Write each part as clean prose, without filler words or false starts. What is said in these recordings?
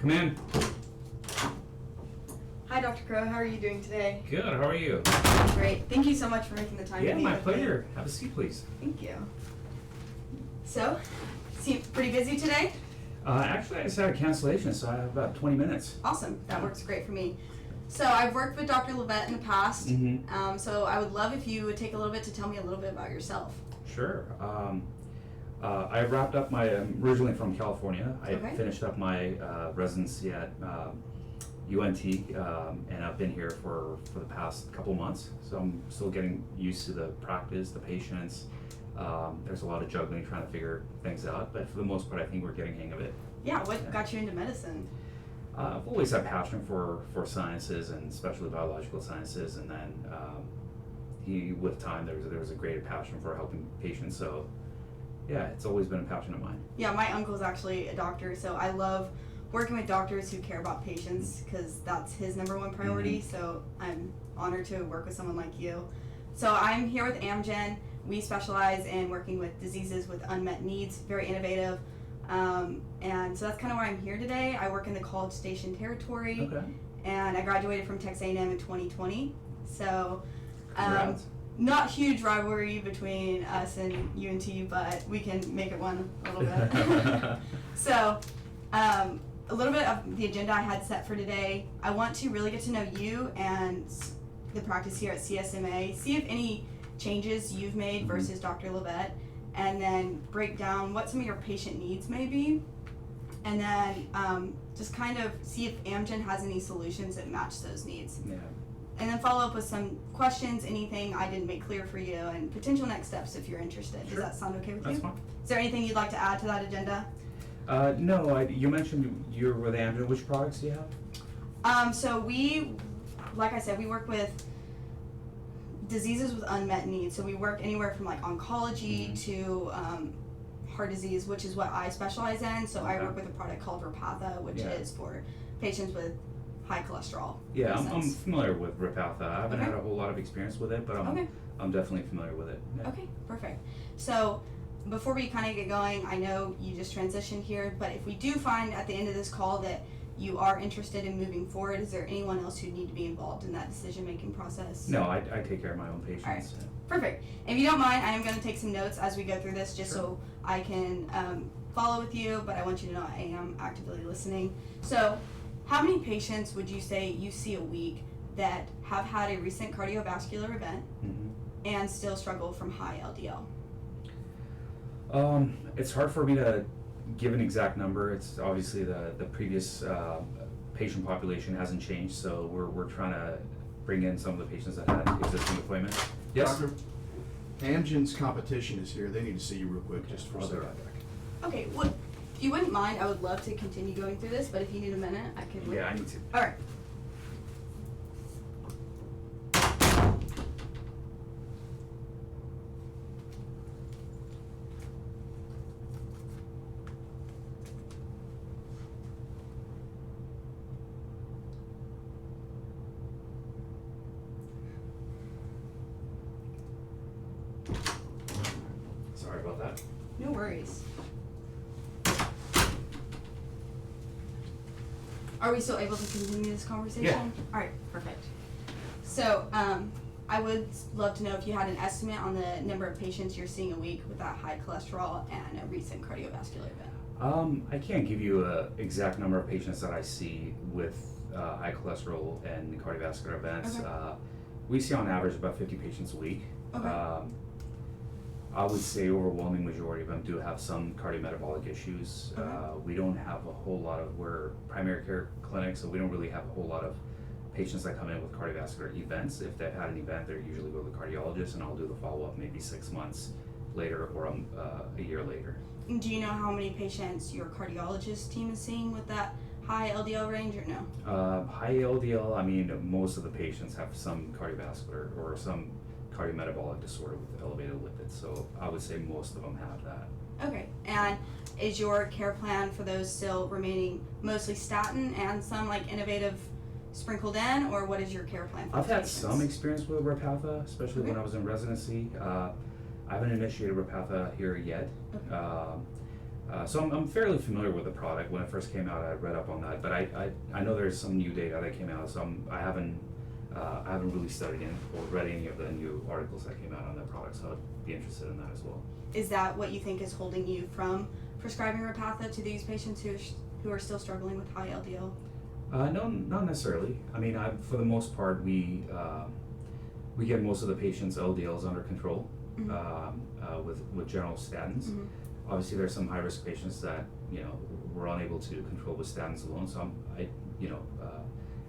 Come in. Hi, Dr. Crow. How are you doing today? Good. How are you? Great. Thank you so much for making the time Yeah, to meet my with me. pleasure. Have a seat, please. Thank you. So, seem pretty busy today? Actually, I just had a cancellation, so I have about 20 minutes. Awesome. That works great for me. So, I've worked with Dr. Levette in the past. So, I would love if you would take a little bit to tell me a little bit about yourself. Sure. I wrapped up I'm originally from California. I Okay. finished up my residency at UNT, and I've been here for the past couple months. So I'm still getting used to the practice, the patients. There's a lot of juggling, trying to figure things out, but for the most part, I think we're getting hang of it. Yeah, what got you into medicine? I've always had passion for sciences, and especially biological sciences, and then with time there was a greater passion for helping patients. So yeah, it's always been a passion of mine. Yeah, my uncle's actually a doctor, so I love working with doctors who care about patients because that's his number one priority. So I'm honored to work with someone like you. So I'm here with Amgen. We specialize in working with diseases with unmet needs, very innovative. And so that's kind of why I'm here today. I work in the College Station territory, Okay. and I graduated from Texas A&M in 2020. So Congrats. not huge rivalry between us and UNT, but we can make it one a little bit. So a little bit of the agenda I had set for today. I want to really get to know you and the practice here at CSMA, see if any changes you've made versus Dr. Levette, and then break down what some of your patient needs may be, and then just kind of see if Amgen has any solutions that match those needs. Yeah. And then follow up with some questions, anything I didn't make clear for you, and potential next steps if you're interested. Sure. Does that sound okay with That's you? fine. Is there anything you'd like to add to that agenda? No, you mentioned you're with Amgen. Which products do you have? So we, like I said, we work with diseases with unmet needs. So we work anywhere from like oncology to heart disease, which is what I specialize in. So I work with a product called Repatha, which is for patients with high cholesterol. Yeah, I'm familiar with Repatha. I haven't Okay. had a whole lot of experience with it, but I'm definitely familiar with it. Yeah. Okay, perfect. So before we kind of get going, I know you just transitioned here, but if we do find at the end of this call that you are interested in moving forward, is there anyone else who need to be involved in that decision-making process? No, I take care of my own patients. All right. Perfect. If you don't mind, I am going to take some notes as we go through this just so I can follow with you, but I want you to know I am actively listening. So how many patients would you say you see a week that have had a recent cardiovascular event and still struggle from high LDL? It's hard for me to give an exact number. It's obviously the previous patient population hasn't changed, so we're trying to bring in some of the patients that had existing appointments. Yes? Doctor, Amgen's competition is here. They need to see you real quick, just for a I'll be second. right back. Okay, well, if you wouldn't mind, I would love to continue going through this, but if you need a minute, I can wait. Yeah, I need to. All right. Sorry about that. No worries. Are we still able to continue this conversation? Yeah. All right, perfect. So, I would love to know if you had an estimate on the number of patients you're seeing a week with that high cholesterol and a recent cardiovascular event. I can't give you an exact number of patients that I see with high cholesterol and cardiovascular events. Okay. We see on average about 50 patients a week. Okay. I would say overwhelming majority of them do have some cardiometabolic issues. Okay. We don't have a whole lot of, we're primary care clinic, so we don't really have a whole lot of patients that come in with cardiovascular events. If they've had an event, they usually go to the cardiologist, and I'll do the follow-up maybe 6 months later or a year later. And do you know how many patients your cardiologist team is seeing with that high LDL range or no? High LDL, I mean, most of the patients have some cardiovascular or some cardiometabolic disorder with elevated lipids, so I would say most of them have that. Okay, and is your care plan for those still remaining mostly statin and some like innovative sprinkled in, or what is your care plan for I've had patients? some experience with Repatha, especially when Okay. I was in residency. I haven't initiated Repatha here yet. Okay. So I'm fairly familiar with the product. When it first came out, I read up on that, but I know there's some new data that came out, so I haven't really studied in or read any of the new articles that came out on that product, so I'd be interested in that as well. Is that what you think is holding you from prescribing Repatha to these patients who are still struggling with high LDL? No, not necessarily. I mean, for the most part, we get most of the patients' LDLs under control with general statins. Mm-hmm. Obviously, there's some high-risk patients that we're unable to control with statins alone. So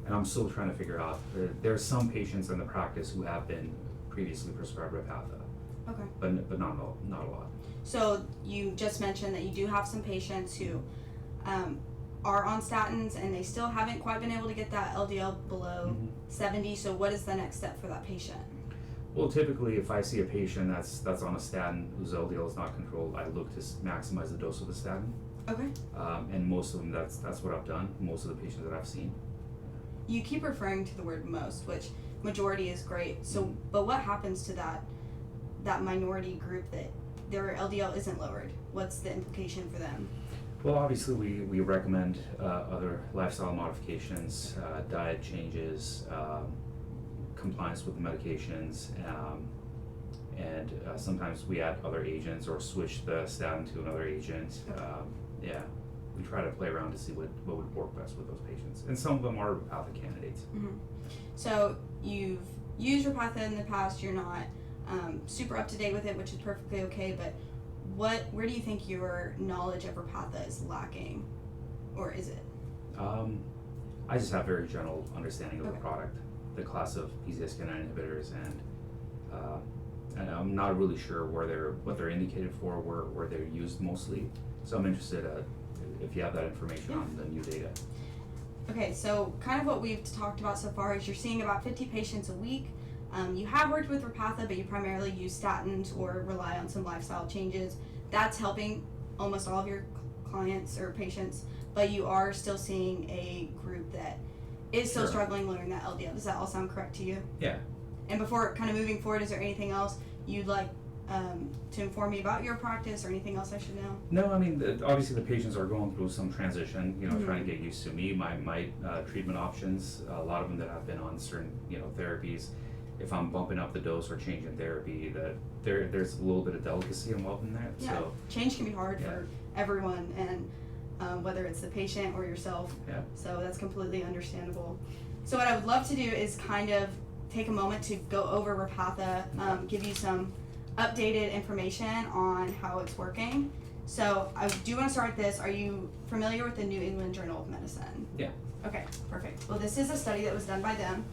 and I'm still trying to figure out. There are some patients in the practice who have been previously prescribed Repatha, Okay. but not a lot. So you just mentioned that you do have some patients who are on statins and they still haven't quite been able to get that LDL below 70. So what is the next step for that patient? Well, typically, if I see a patient that's on a statin whose LDL is not controlled, I look to maximize the dose of the statin. Okay. And most of them, that's what I've done. Most of the patients that I've seen. You keep referring to the word most, which majority is great. So, but what happens to that minority group that their LDL isn't lowered? What's the implication for them? Well, obviously, we recommend other lifestyle modifications, diet changes, compliance with the medications, and sometimes we add other agents or switch the statin to another agent. We try to play around to see what would work best with those patients, and some of them are Repatha candidates. Mm-hmm. So you've used Repatha in the past. You're not super up to date with it, which is perfectly okay. But where do you think your knowledge of Repatha is lacking, or is it? I just have very general understanding of Okay. the product, the class of PCSK9 inhibitors, and I'm not really sure what they're indicated for, where they're used mostly. So I'm interested if you have that information on the new data. Okay, so kind of what we've talked about so far is you're seeing about 50 patients a week. You have worked with Repatha, but you primarily use statins or rely on some lifestyle changes. That's helping almost all of your clients or patients, but you are still seeing a group that is still Sure. struggling lowering that LDL. Does that all sound correct to you? Yeah. And before kind of moving forward, is there anything else you'd like to inform me about your practice or anything else I should know? No, I mean, obviously the patients are going through some transition, Mhm. trying to get used to me, my treatment options, a lot of them that have been on certain, therapies. If I'm bumping up the dose or changing therapy, there's a little bit of delicacy involved in that. Yeah, So, change can be hard Yeah. for everyone, and whether it's the patient or yourself. yeah. So that's completely understandable. So what I would love to do is kind of take a moment to go over Repatha, give you some updated information on how it's working. So I do want to start this. Are you familiar with the New England Journal of Medicine? Yeah. Okay, perfect. Well, this is a study that was done by them.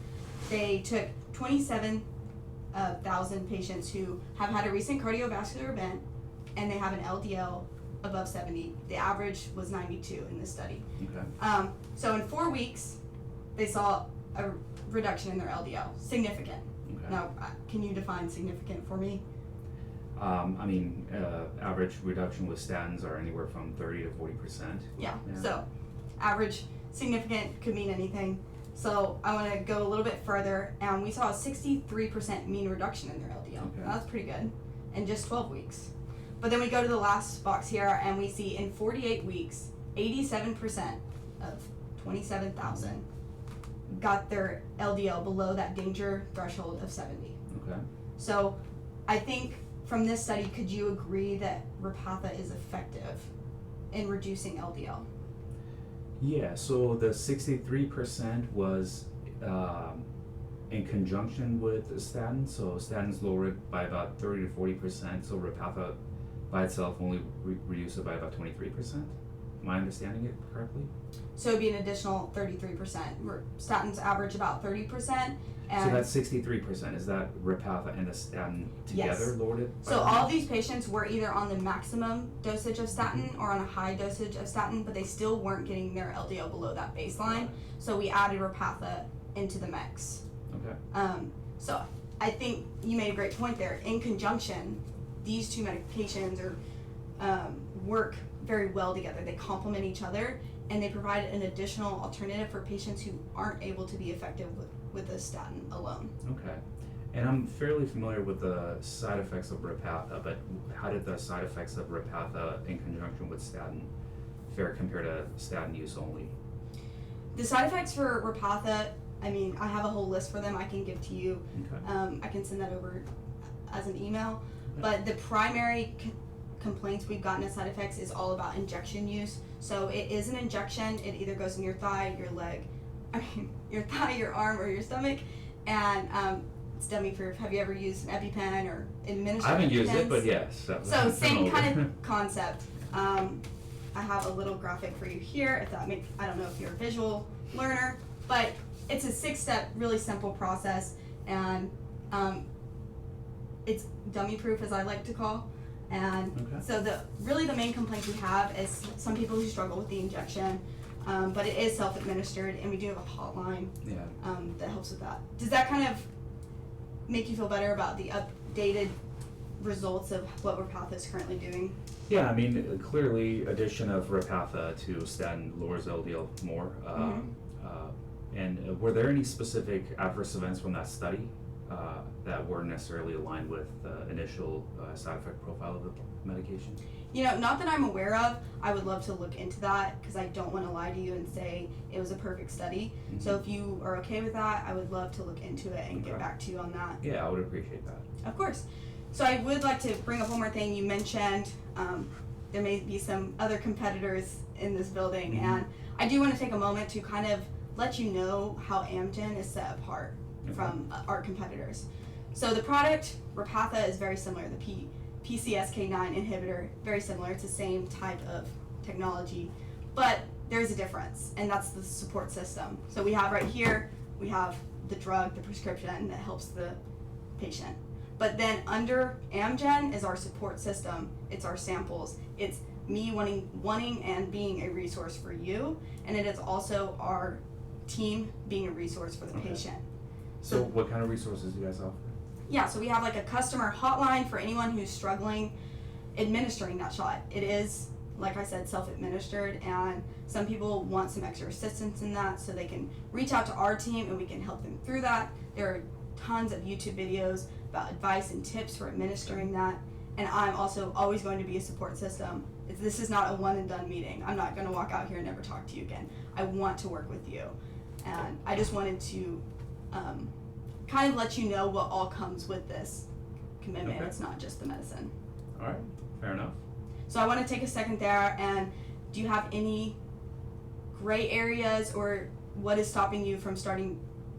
They took 27,000 patients who have had a recent cardiovascular event, and they have an LDL above 70. The average was 92 in this study. Okay. So in 4 weeks, they saw a reduction in their LDL, significant. Okay. Now, can you define significant for me? I mean, average reduction with statins are anywhere from 30 to 40%. Yeah. Yeah. So average, significant could mean anything. So I want to go a little bit further, and we saw a 63% mean reduction in their LDL. Okay. Now, that's pretty good in just 12 weeks. But then we go to the last box here, and we see in 48 weeks, 87% of 27,000 got their LDL below that danger threshold of 70. Okay. So I think from this study, could you agree that Repatha is effective in reducing LDL? Yeah, so the 63% was in conjunction with the statin. So statins lower it by about 30 to 40%. So Repatha by itself only reduced it by about 23%. Am I understanding it correctly? So it'd be an additional 33%. Statins average about 30%. And So that's 63%. Is that Repatha and the statin together Yes. lowered it? by so that all much? these patients were either on the maximum dosage of statin or on a high dosage of statin, but they still weren't getting their LDL below that baseline. So we added Repatha into the mix. Okay. So I think you made a great point there. In conjunction, these two medications work very well together. They complement each other, and they provide an additional alternative for patients who aren't able to be effective with a statin alone. Okay. And I'm fairly familiar with the side effects of Repatha, but how did the side effects of Repatha in conjunction with statin fare compared to statin use only? The side effects for Repatha, I mean, I have a whole list for them I can give to you. Okay. I can send that over as an email. But the primary complaints we've gotten as side effects is all about injection use. So it is an injection. It either goes in your thigh, your leg, your thigh, your arm, or your stomach. And it's dummy proof. Have you ever used an EpiPen or administered I haven't EpiPens? used it, but yes. So same kind of concept. I have a little graphic for you here. If that makes, I don't know if you're a visual learner, but it's a 6-step, really simple process, and it's dummy proof, as I like to call. And Okay. so the main complaint we have is some people who struggle with the injection, but it is self-administered, and we do have a hotline Yeah. that helps with that. Does that kind of make you feel better about the updated results of what Repatha is currently doing? Yeah, I mean, clearly addition of Repatha to statin lowers LDL more. And were there any specific adverse events from that study that weren't necessarily aligned with the initial side effect profile of the medication? You know, not that I'm aware of. I would love to look into that because I don't want to lie to you and say it was a perfect study. Mm-hmm. So if you are okay with that, I would love to look into it and get Okay. back to you on that. Yeah, I would appreciate that. Of course. So I would like to bring up one more thing. You mentioned there may be some other competitors in this building, Mhm. and I do want to take a moment to kind of let you know how Amgen is set apart Okay. from our competitors. So the product, Repatha, is very similar. The PCSK9 inhibitor, very similar. It's the same type of technology, but there's a difference, and that's the support system. So we have right here, we have the drug, the prescription that helps the patient. But then under Amgen is our support system. It's our samples. It's me wanting and being a resource for you, and it is also our team being a resource for the Okay. patient. So what kind of resources do you guys offer? Yeah, so we have like a customer hotline for anyone who's struggling administering that shot. It is, like I said, self-administered, and some people want some extra assistance in that, so they can reach out to our team and we can help them through that. There are tons of YouTube videos about advice and tips for administering that, and I'm also always going to be a support system. This is not a one and done meeting. I'm not going to walk out here and never talk to you again. I want to work with you, and I just wanted to kind of let you know what all comes with this commitment. Okay. It's not just the medicine. All right, fair enough. So I want to take a second there, and do you have any gray areas, or what is stopping you from starting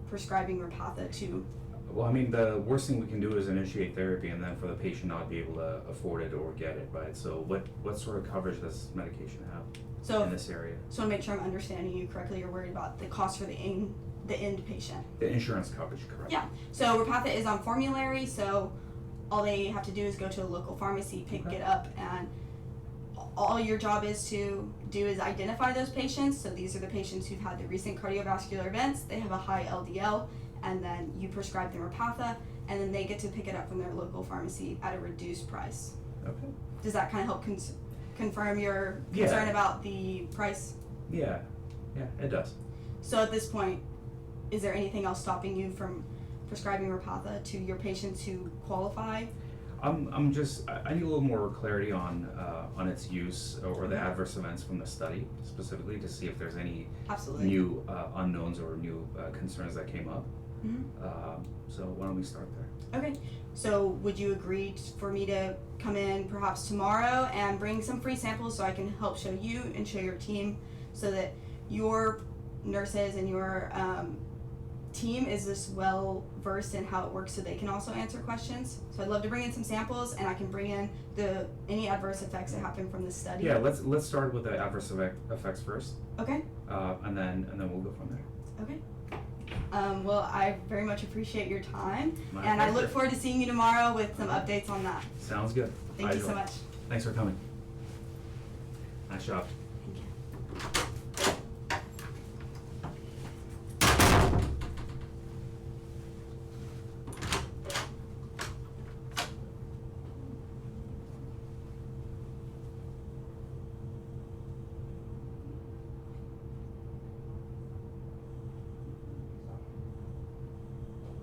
prescribing Repatha to? Well, I mean, the worst thing we can do is initiate therapy and then for the patient not be able to afford it or get it, right? So what sort of coverage does medication have So in this area? I want to make sure I'm understanding you correctly. You're worried about the cost for the end patient. The insurance coverage, correct? Yeah. So Repatha is on formulary, so all they have to do is go to a local pharmacy, pick Okay. it up, and all your job is to do is identify those patients. So these are the patients who've had the recent cardiovascular events. They have a high LDL, and then you prescribe them Repatha, and then they get to pick it up from their local pharmacy at a reduced price. Okay. Does that kind of help confirm your Yeah. concern about the price? Yeah, it does. So at this point, is there anything else stopping you from prescribing Repatha to your patients who qualify? I'm just, I need a little more clarity on its use or the adverse events from the study specifically to see if there's any Absolutely. new unknowns or new concerns that came up. Mhm. So why don't we start there? Okay. So would you agree for me to come in perhaps tomorrow and bring some free samples so I can help show you and show your team so that your nurses and your team is this well versed in how it works so they can also answer questions? So I'd love to bring in some samples, and I can bring in any adverse effects that happen from this study. Yeah, let's start with the adverse effects first, Okay. and then we'll go from there. Okay. Well, I very much appreciate your time, My and I look pleasure. forward to seeing you tomorrow with some updates on that. Sounds good. Thank Bye, you so Jolie. much. Thanks for coming. Nice job.